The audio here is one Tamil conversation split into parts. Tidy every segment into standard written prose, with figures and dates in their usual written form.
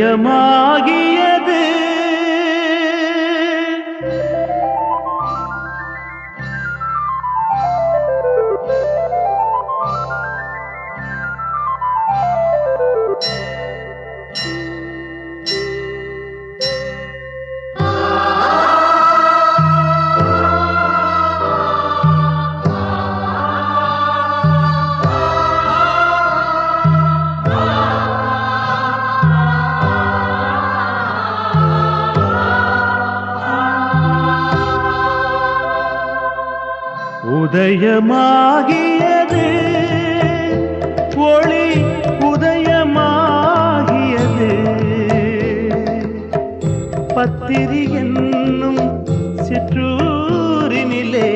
உதயமாகியது உதயமாகியது ஒளி உதயமாகியது பத்திரி என்னும் சிற்றூரினிலே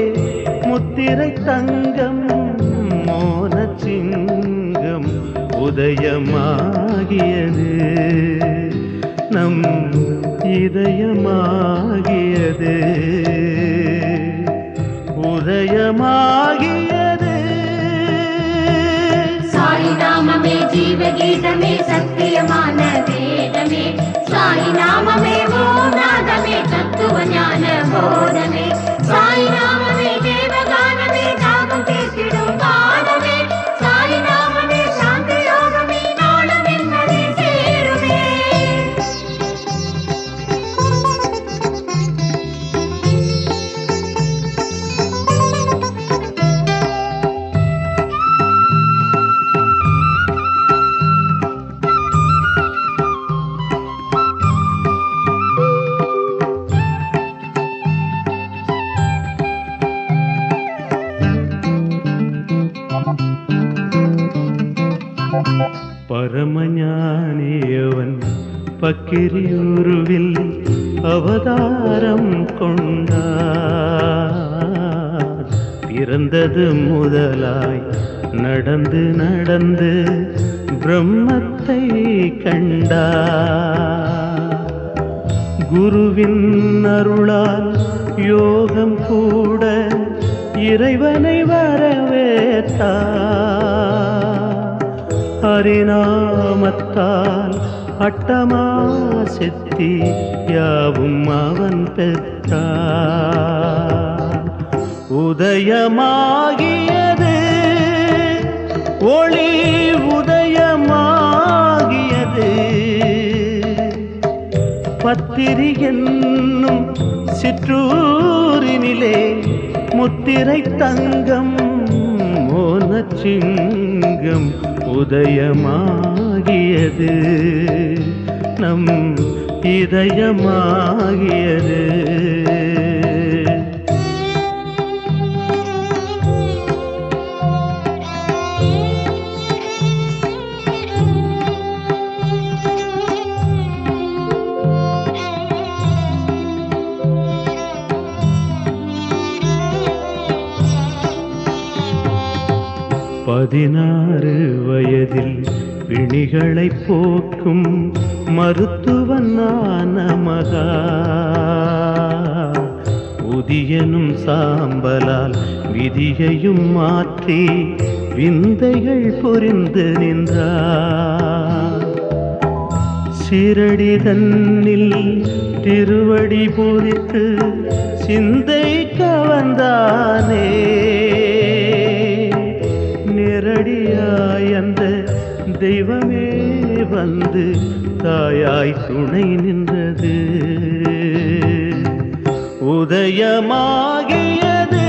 முத்திரை தங்கம் மோனச்சிங்கம் உதயமாகியது நம் இதயமாகியது உதயமாகியது சாயி நாமமே ஜீவகீதமே சத்தியமான வேதமே சாயி நாமமே ஓம் நாதமே தத்துவ ஞான போதமே சாயி நாமமே தேவகானமே தாகம் தீர்த்திடும் பாடமே சாயி நாமமே சாந்தி யோகமே நாளும் என்பதே சேருமே பரமஞானியவன் பக்கிரியுருவில் அவதாரம் கொண்டார் பிறந்தது முதலாய் நடந்து நடந்து பிரம்மத்தை கண்டார் குருவின் அருளால் யோகம் கூட இறைவனை வரவேற்றார் ஹரிநாமத்தால் அட்டமா சித்தி யாவும் அவன் பெற்றான் உதயமாகியது ஒளி உதயமாகியது பத்திரி என்னும் சிற்றூரினிலே முத்திரை தங்கம் மோனச்சிங்கம் உதயமாகியது நம் இதயமாகியது பதினாறு வயதில் பிணிகளை போக்கும் மருத்துவன் மகா உதியனும் சாம்பலால் விதியையும் மாற்றி விந்தைகள் புரிந்து நின்றார் சிரடி தன்னில் திருவடி பூரித்து சிந்தை கவர்ந்தானே நேரடியாய் அந்த தெய்வமே வந்து தாயாய் துணை நின்றது உதயமாகியது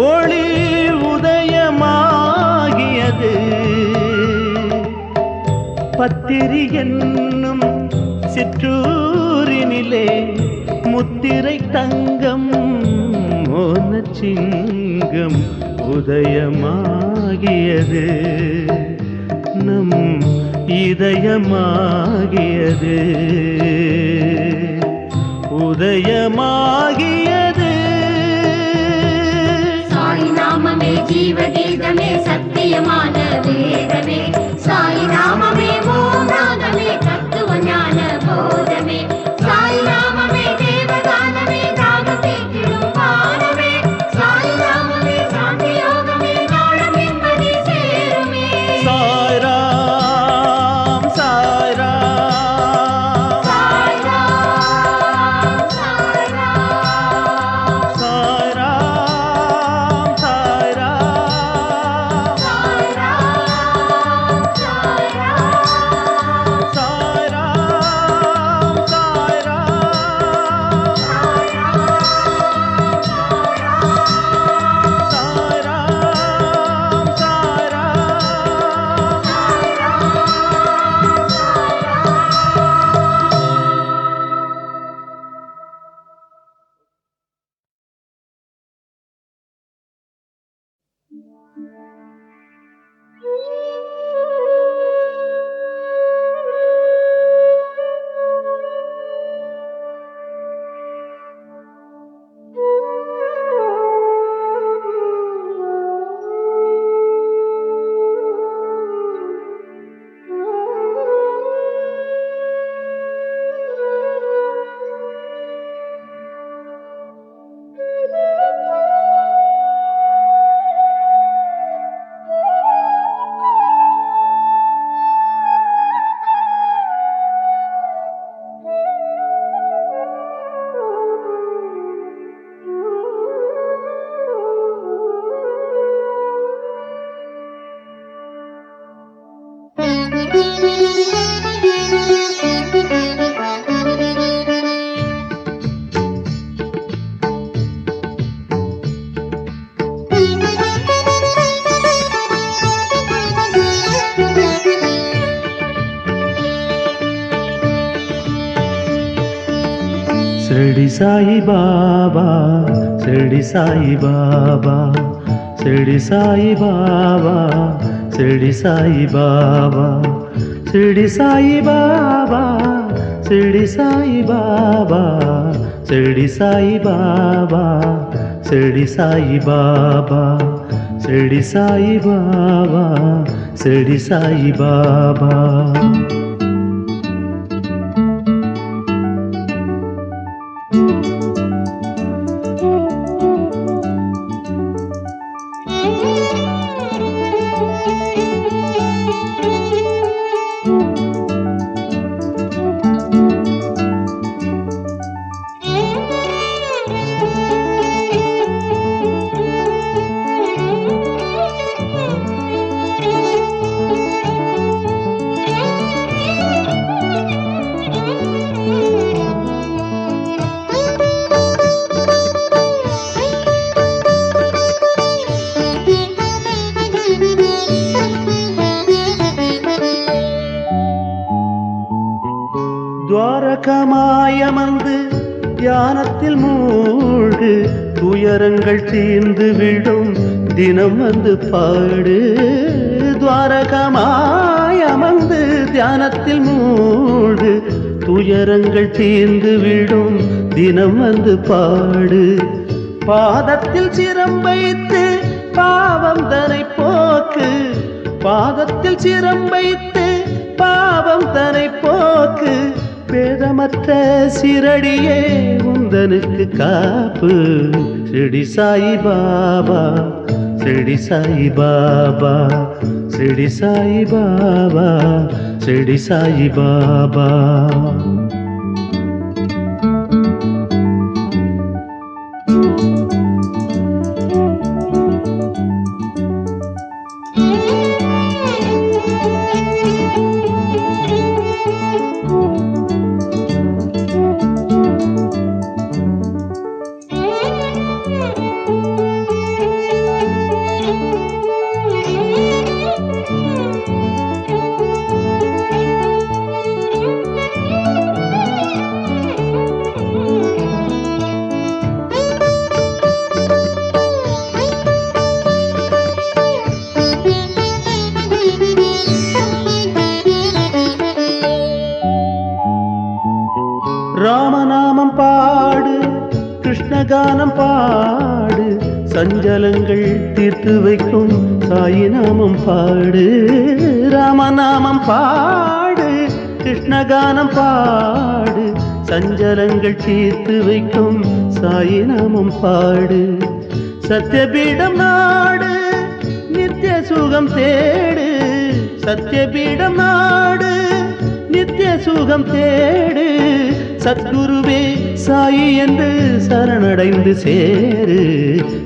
ஒளி உதயமாகியது பத்திரி என்னும் சிற்றூரினிலே முத்திரை தங்கம் மோனச்சிங்கம் உதயமாகியது நம் இதயமாகியது உதயமாகியது சாயி நாமமே ஜீவகீதமே சத்தியமான வேதமே சாயி நாமமே ஓம் நாதமே தத்துவ ஞான போதமே சாயி நாமமே தேவகானமே தாகம் தீர்த்திடும் பாடமே சாயி நாமமே சாந்தி யோகமே நாளும் என்பதே சேருமே சாய்ராம் शिरडी साई बाबा, शिरडी साई बाबा, शिरडी साई बाबा, शिरडी साई बाबा, शिरडी साई बाबा, शिरडी साई बाबा, शिरडी साई बाबा, शिरडी साई बाबा, शिरडी साई बाबा, शिरडी साई बाबा. துவாரகமாயமர்ந்து தியானத்தில் மூழ்கு, துயரங்கள் தீர்ந்து விடும் தினம் வந்து பாடு. துவாரகமாயமர்ந்து தியானத்தில் மூழ்கு, துயரங்கள் தீர்ந்து விடும் தினம் வந்து பாடு. பாதத்தில் சிரம் வைத்து பாவம் தனை போக்கு, பாதத்தில் சிரம் வைத்து பாவம் தனை போக்கு. பேதமற்ற சிரடியே உந்தனுக்கு காப்பு. शिरडी साई बाबा, शिरडी साई बाबा, शिरडी साई बाबा, शिरडी साई बाबा. ராமநாமம் பாடு, கிருஷ்ணகானம் பாடு, சஞ்சலங்கள் தீர்த்து வைக்கும் சாயி நாமம் பாடு. ராமநாமம் பாடு, கிருஷ்ணகானம் பாடு, சஞ்சலங்கள் தீர்த்து வைக்கும் சாயி நாமம் பாடு. சத்யபீடம் நாடு, நித்திய சுகம் தேடு, சத்யபீடம் நாடு, நித்திய சுகம் தேடு. சத்குருவே சாயி என்று சரணடைந்து சேரு.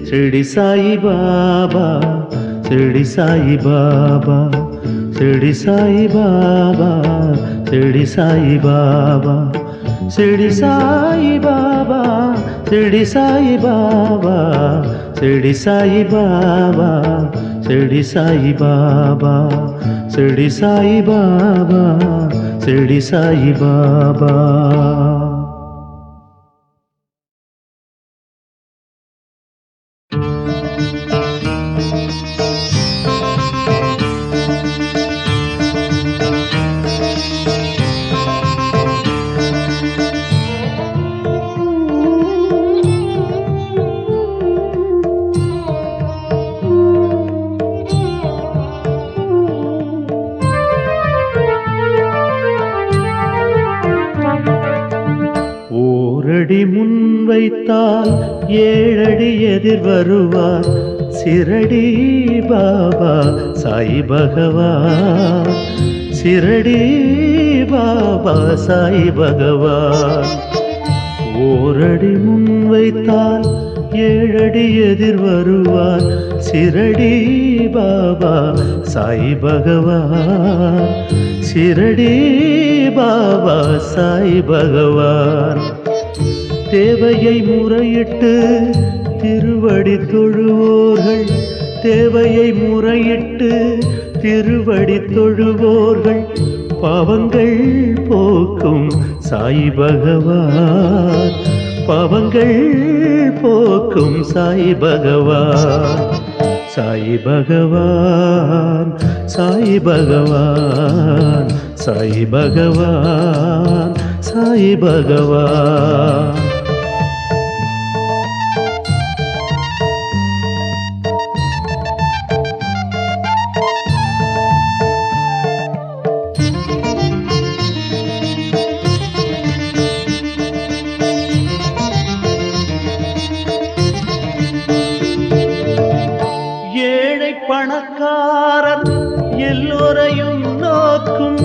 शिरडी साई बाबा, शिरडी साई बाबा, शिरडी साई बाबा, शिरडी साई बाबा, शिरडी साई बाबा, शिरडी साई बाबा, शिरडी साई बाबा, शिरडी साई बाबा, शिरडी साई बाबा, शिरडी साई बाबा. ஓரடி முன் வைத்தால் ஏழடி எதிர் வருவார். சிரடி பாபா சாய் பகவான், சிரடி பாபா சாய் பகவான். ஓரடி முன் வைத்தால் ஏழடி எதிர் வருவார். சிரடி பாபா சாய் பகவான், சிரடி பாபா சாய் பகவான். தேவையை முறையிட்டு திருவடி தொழுவோர்கள், தேவையை முறையிட்டு திருவடி தொழுவோர்கள் பாவங்கள் போக்கும் சாய் பகவான். பாவங்கள் போக்கும் சாய் பகவான், சாய் பகவான், சாய் பகவான், சாய் பகவான், சாய் பகவான். பணக்காரர் எல்லோரையும் நோக்கும்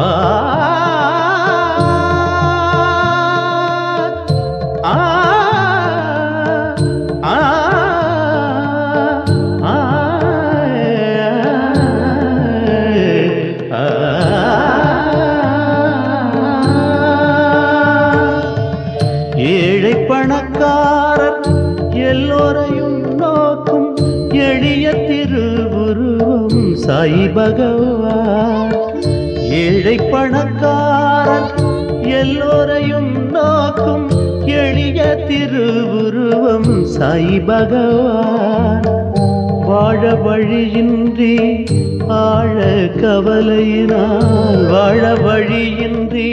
ஆ ஆ ஆ ஏழை பணக்காரர் எல்லோரையும் நோக்கும் எளிய திருவுருவம் சாய் பகவான். ஏழை பணக்காரர் எல்லோரையும் நோக்கும் எளிய திருவுருவம் சாய் பகவான். வாழ வழியின்றி ஆழ கவலையினால், வாழ வழியின்றி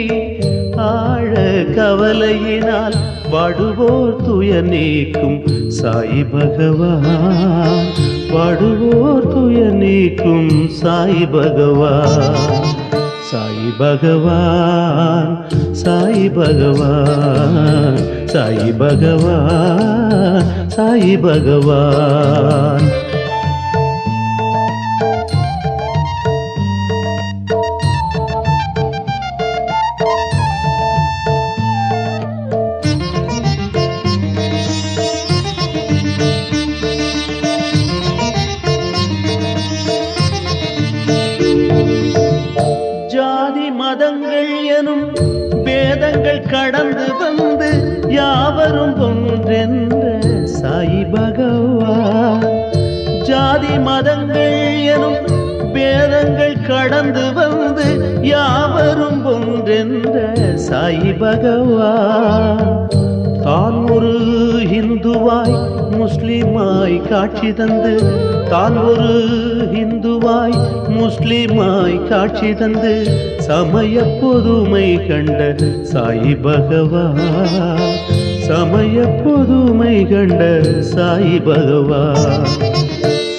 ஆழ கவலையினால் வாடுவோர் துயர் நீக்கும் சாய் பகவான், வாடுவோர் துயர் நீக்கும் சாய் பகவான், சாய் பகவான், சாய் பகவான், சாய் பகவான், சாய் பகவான். ஜாதி மதங்கள் எனும் பேதங்கள் கடந்து வந்து யாவரும் ஒன்றென்ற சாய் பகவான். ஜாதி மதங்கள் எனும் பேதங்கள் கடந்து வந்து யாவரும் ஒன்றென்ற சாய் பகவான். தான் ஒரு இந்துவாய் முஸ்லிமாய் காட்சி தந்து, தான் ஒரு இந்துவாய் முஸ்லிமாய் காட்சி தந்து சமய பொதுமை கண்ட சாய் பகவான், சமய பொதுமை கண்ட சாய் பகவான்,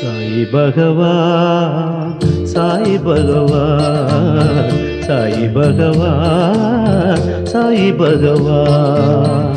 சாய் பகவான், சாய் பகவான், சாய் பகவான், சாய் பகவான்.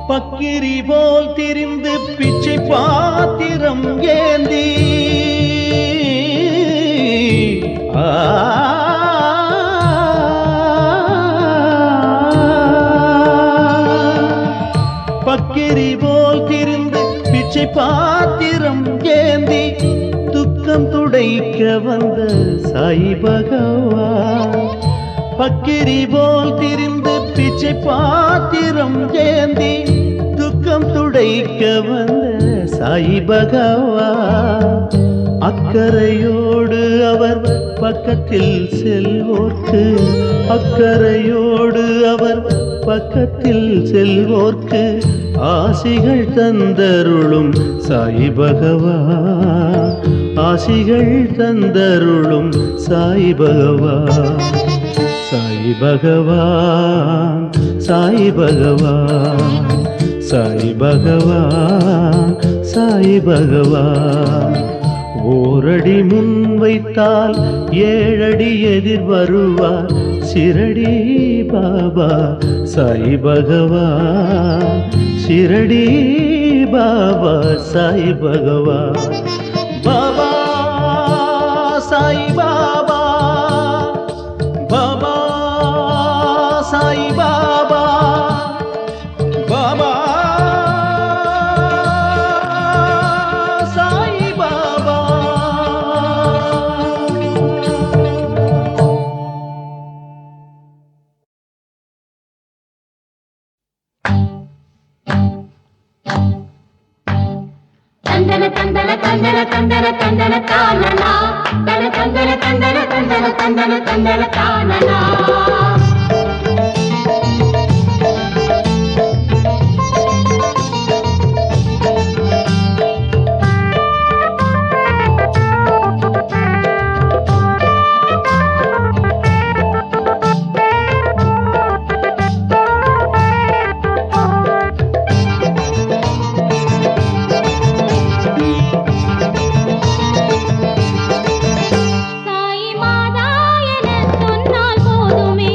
பக்கிரி போல் திரிந்து பிச்சை பாத்திரம் ஏந்தி பக்கிரி போல் திரிந்து பிச்சை பாத்திரம் ஏந்தி துக்கம் துடைக்க வந்த சாய் பகவான். பக்கிரி போல் திரிந்து பிச்சை பாத்திரம் ஏந்தி துக்கம் துடைக்க வந்த சாய் பகவான். அக்கறையோடு அவர் பக்கத்தில் செல்வோர்க்கு, அக்கறையோடு அவர் பக்கத்தில் செல்வோர்க்கு ஆசிகள் தந்தருளும் சாய் பகவான், ஆசிகள் தந்தருளும் சாய் பகவான், சாய் பகவான், சாய் பகவான், சாய் பகவான், சாய் பகவான். ஓரடி முன் வைத்தால் ஏழடி எதிர் வருவார் சிரடி பாபா சாய் பகவான், சிரடி பாபா சாய் பகவான். பாபா சாய் பாபா, பாபா சாய் பாபா, பாபா சாய் பாபா. தந்தன தந்தன தந்தன தந்தன தந்தன தானனா தன தந்தன தந்தன தந்தன தந்தன தந்தன தானனா சாய் மாதா என சொன்னால் போதுமே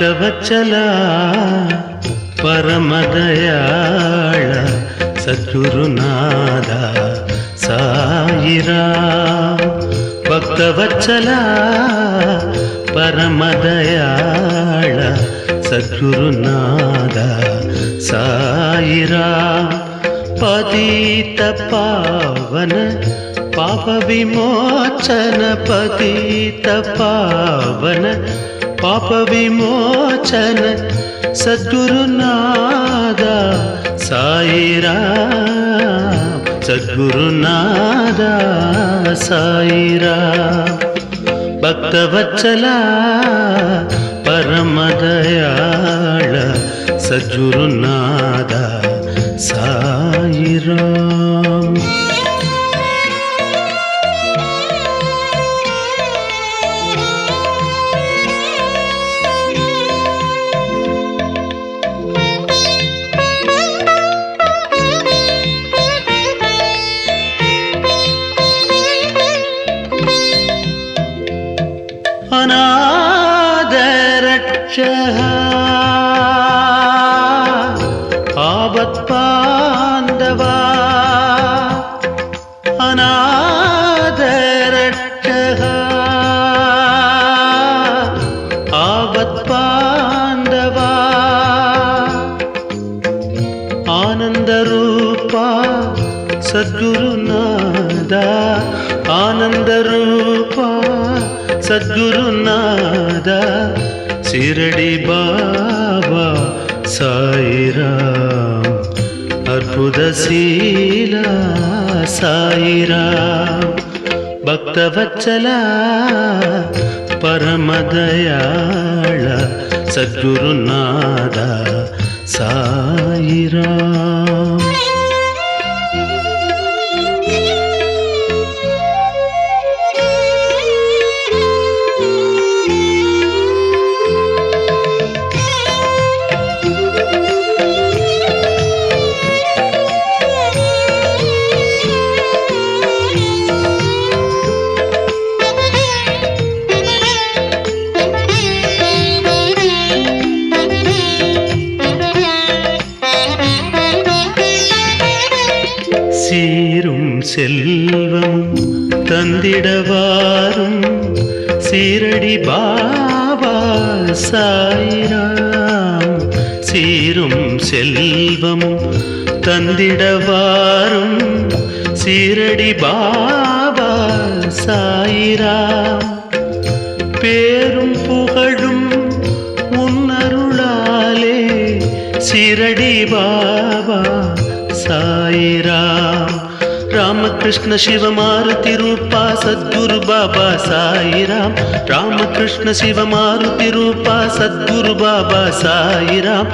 ಭಕ್ತವತ್ಸಲ ಪರಮದಯಾಳ ಸದ್ಗುರುನಾಥ ಸಾಯಿರಾಮ್. ಭಕ್ತವತ್ಸಲ ಪರಮದಯಾಳ ಸದ್ಗುರುನಾಥ ಸಾಯಿರಾಮ್. ಪತಿತ ಪಾವನ ಪಾಪ ವಿಮೋಚನ ಪತಿತ ಪಾವನ ಪಾಪ ವಿಮೋಚನ ಸದ್ಗುರುನಾಥ ಸಾಯಿರಾಮ್. ಸದ್ಗುರುನಾಥ ಸಾಯಿರಾಮ್. ಭಕ್ತವತ್ಸಲ ಪರಮದಯಾಳ ಸದ್ಗುರುನಾಥ ಸಾಯಿರಾಮ್. अनादरक्षः आवत्पाण्डवा अनादरक्षः आवत्पाण्डवा आनन्दरूपा सद्गुरुनाथ आनन्दरूपा सद्गुरुनाथ शिरडी बाबा साईराम. अर्बुदशीला साईराम. भक्तवत्सल परमदयाळ सद्गुरुनाथ साईराम. சீரும் செல்வம் தந்திடவாரும் சீரடி பாபா சாயிராம். சீரும் செல்வம் தந்திடவாரும் சீரடி பாபா சாயிராம். பேரும் புகழும் உன்னருளாலே சீரடி பாபா साईराम. रामकृष्ण शिव मारुति रूपा सद्गुरु बाबा साईराम. रामकृष्ण शिव मारुति रूपा सद्गुरु बाबा साईराम.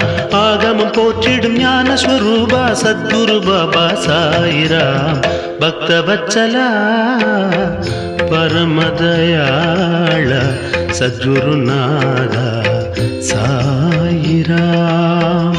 आगम पोற்றிடும் ஞான ஸ்வரூபா सद्गुरु बाबा साईराम. भक्तवत्सल परमदयाळ सद्गुरुनाथ साईराम.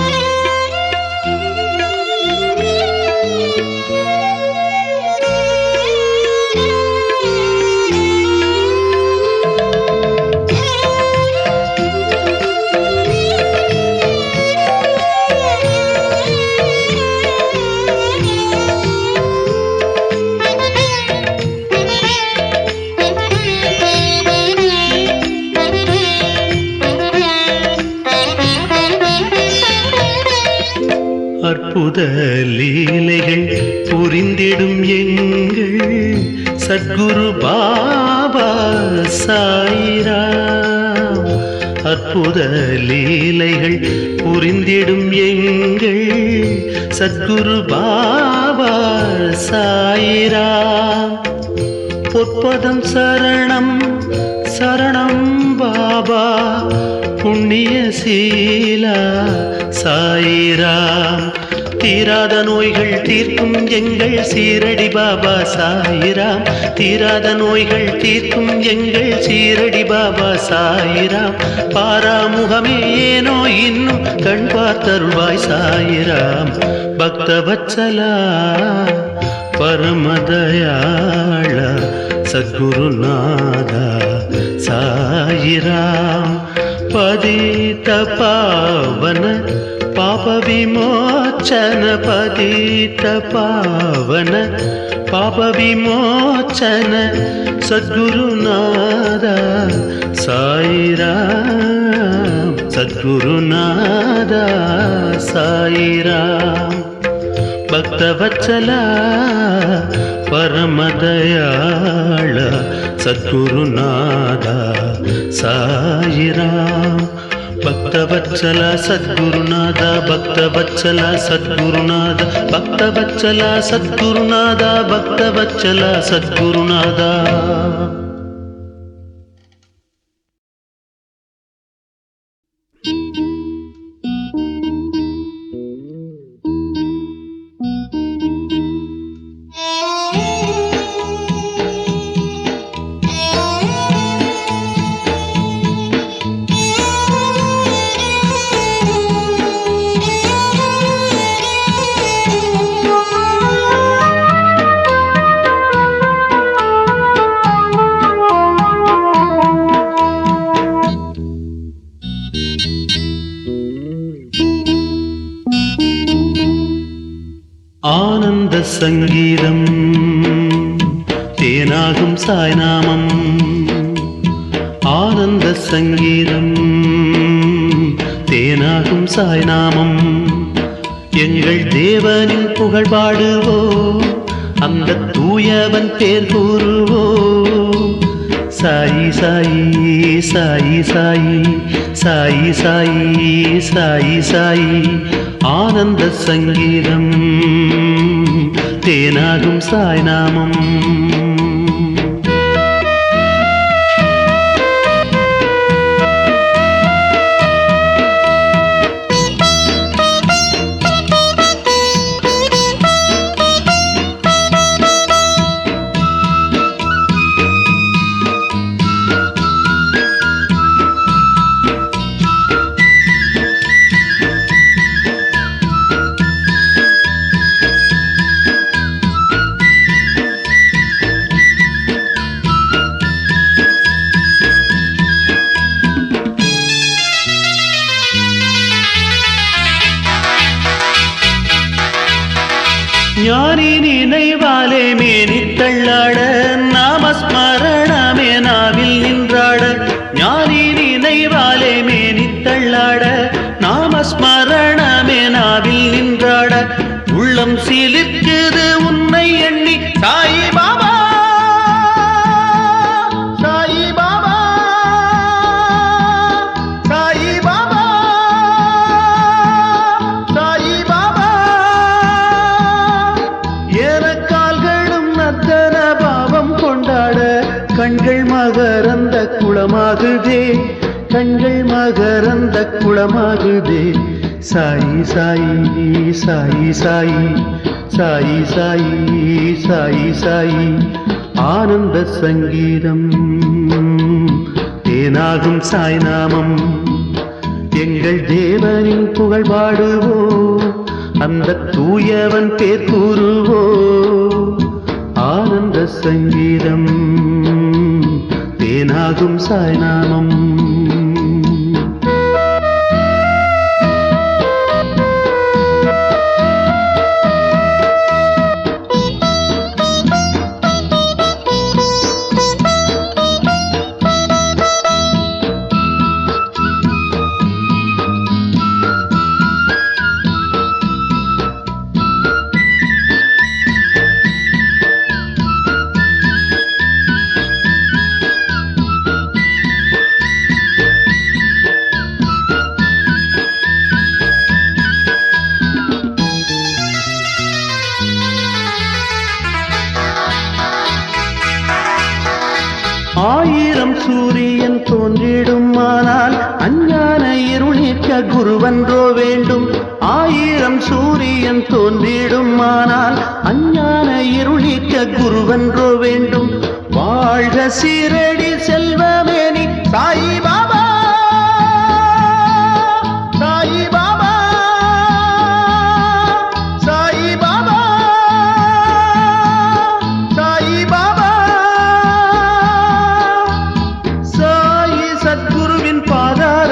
அற்புத லீலைகள் புரிந்திடும் எங்கள் சத்குரு பாபா சாயிராம். அற்புத லீலைகள் புரிந்திடும் எங்கள் சத்குரு பாபா சாயிராம். பொற்பதம் சரணம் சரணம் பாபா புண்ணிய சீலா சாயிராம். தீராத நோய்கள் தீர்க்கும் எங்கள் சீரடி பாபா சாயிராம். தீராத நோய்கள் தீர்க்கும் எங்கள் சீரடி பாபா சாயிராம். பாராமுகமே ஏனோ இன்னும் கண் பார்த்தருள்வாய் சாயிராம். பக்தவத்சலா பரமதயாள சத்குருநாத சாயிராம். पतित पावन पाप विमोचन पतित पावन पाप विमोचन सद्गुरुनाथ साई राम सद्गुरुनाथ साई राम भक्तवत्सला परमदयाळ सद्गुरुनाथ साई राम भक्तवत्सला सद्गुरुनाथ भक्तवत्सला सद्गुरुनाथ भक्तवत्सला सद्गुरुनाथ भक्तवत्सला सद्गुरुनाथ ஆனந்த சங்கீதம் தேனாகும் சாய்நாமம் ஆனந்த சங்கீதம் தேனாகும் சாய்நாமம் எங்கள் தேவனின் புகழ் பாடுவோ அந்த தூயவன் பேர் கூறுவோ சாயி சாயி சாயி சாயி சாயி சாயி சாயி சாயி ஆனந்த சங்கீதம் தேனாகும் சாய்நாமம் ஞானி நினைவாலே மேனி தள்ளாட நாமஸ்மரணமே நாவில் நின்றாட ஞானி நினைவாலே மேனி தள்ளாட நாமஸ்மரணமே நாவில் நின்றாட உள்ளம் சிலிர்க்குது உன்னை எண்ணி சாயி பாபா சாயி பாபா சாயி பாபா சாயி பாபா ஏனக்கால்களும் நத்தன பாவம் கொண்டாட கண்கள் மகரந்த குளமாகுதே கண்கள் மகரந்த குளமாகுதே சாயி சாயி சாயி சாயி சாயி சாயி சாயி சாயி ஆனந்த சங்கீதம் தேனாகும் சாய்நாமம் எங்கள் தேவனின் புகழ் பாடுவோ அந்த தூயவன் பேர் கூறுவோ ஆனந்த சங்கீதம் தேனாகும் சாய்நாமம் ஆயிரம் சூரியன் தோன்றிடுமானால் அஞ்ஞான இருளிக்க குருவன்றோ வேண்டும் ஆயிரம் சூரியன் தோன்றிடுமானால் அஞ்ஞான இருளிக்க குருவன்றோ வேண்டும் வாழ்க சீரடி செல்வமேனி சாயி பாபா சாயி பாபா சாயி பாபா சாயி பாபா சாயி சத்குருவின் பாதார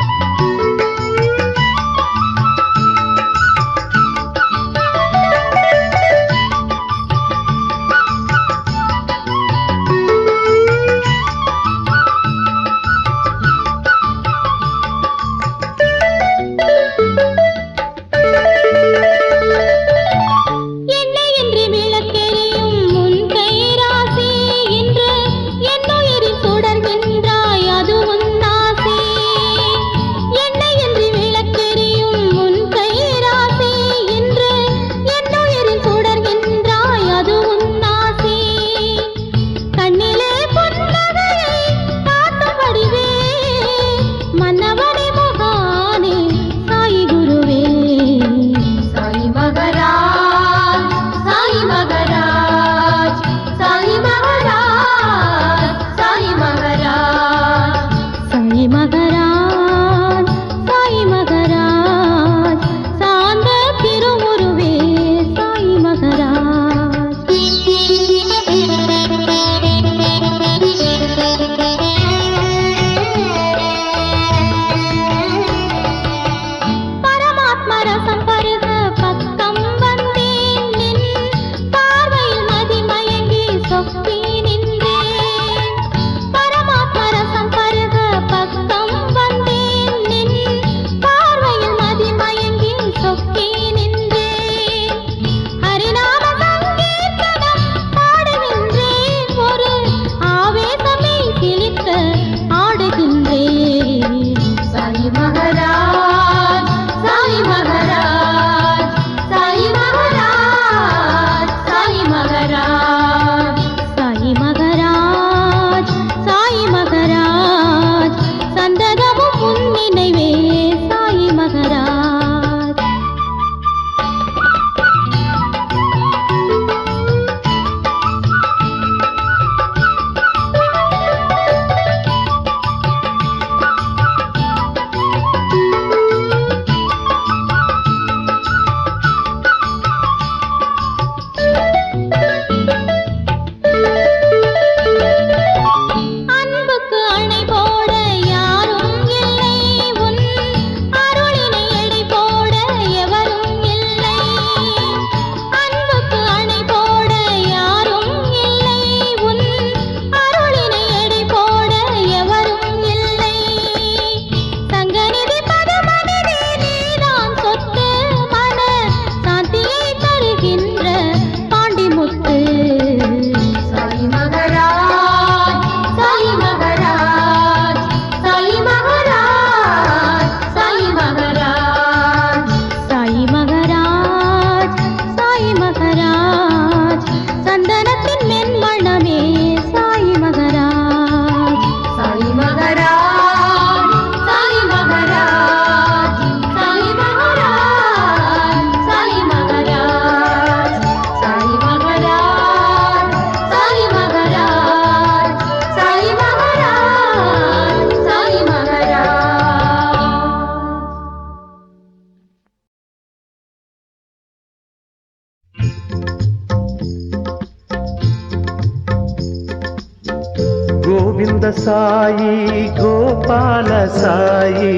సాయి గోపాల సాయి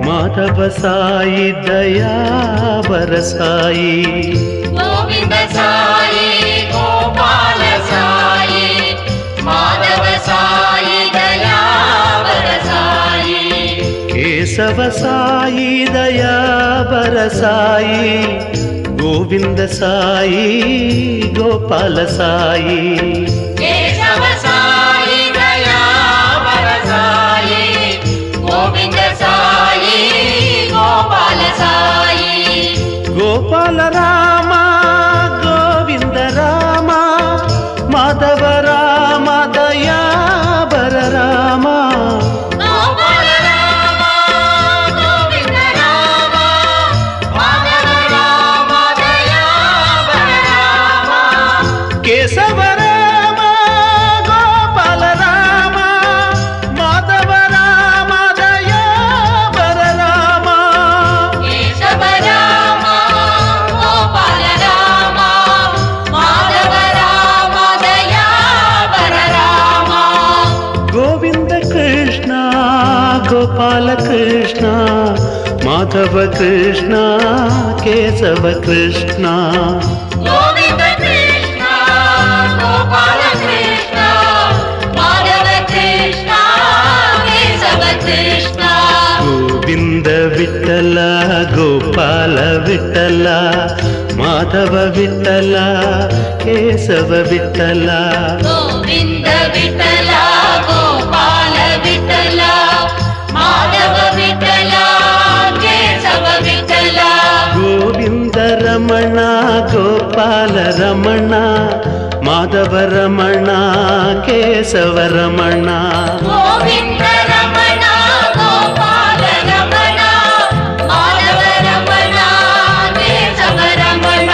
మాధవ సాయి దయావర సాయి గోవింద సాయి గోపాల సాయి మాధవ సాయి దయావర సాయి కేశవ సాయి దయావర సాయి గోవింద సాయి గోపాల సాయి కేశవ సాయి దయావర సాయి గోవింద సాయి గోపాల సాయి గోపాల రామ గోవింద రామ మాధవ రామ దయావర రామ గోపాల రామ గోవింద రామ మాధవ రామ దయావర రామ కేశవ రామ గోపాల రామ మాధవ రామ దయావర రామ కేశవ రామ గోపాల రామ మాధవ రామ దయావర రామ గోవింద కృష్ణ గోపాల కృష్ణ మాధవ కృష్ణ కేశవ కృష్ణ గోవింద కృష్ణ గోపాల కృష్ణ మాధవ కృష్ణ కేశవ కృష్ణ గోవింద విఠల గోపాల విఠల మాధవ విఠల కేశవ విఠల గోవింద విఠల గోపాల విఠల మాధవ విఠల కేశవ విఠల గోవింద రమణ గోపాల రమణ మాధవ రమణ కేశవ రమణ గోవింద రమణ గోపాల రమణ మాధవ రమణ కేశవ రమణ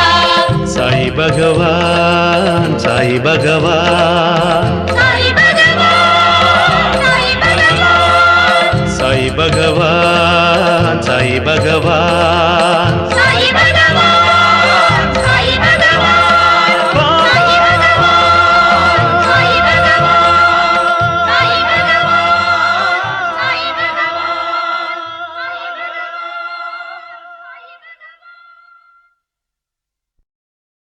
సాయి భగవాన్ సాయి భగవాన్ సాయి భగవాన్ సాయి భగవాన్ సాయి భగవాన్ సాయి భగవాన్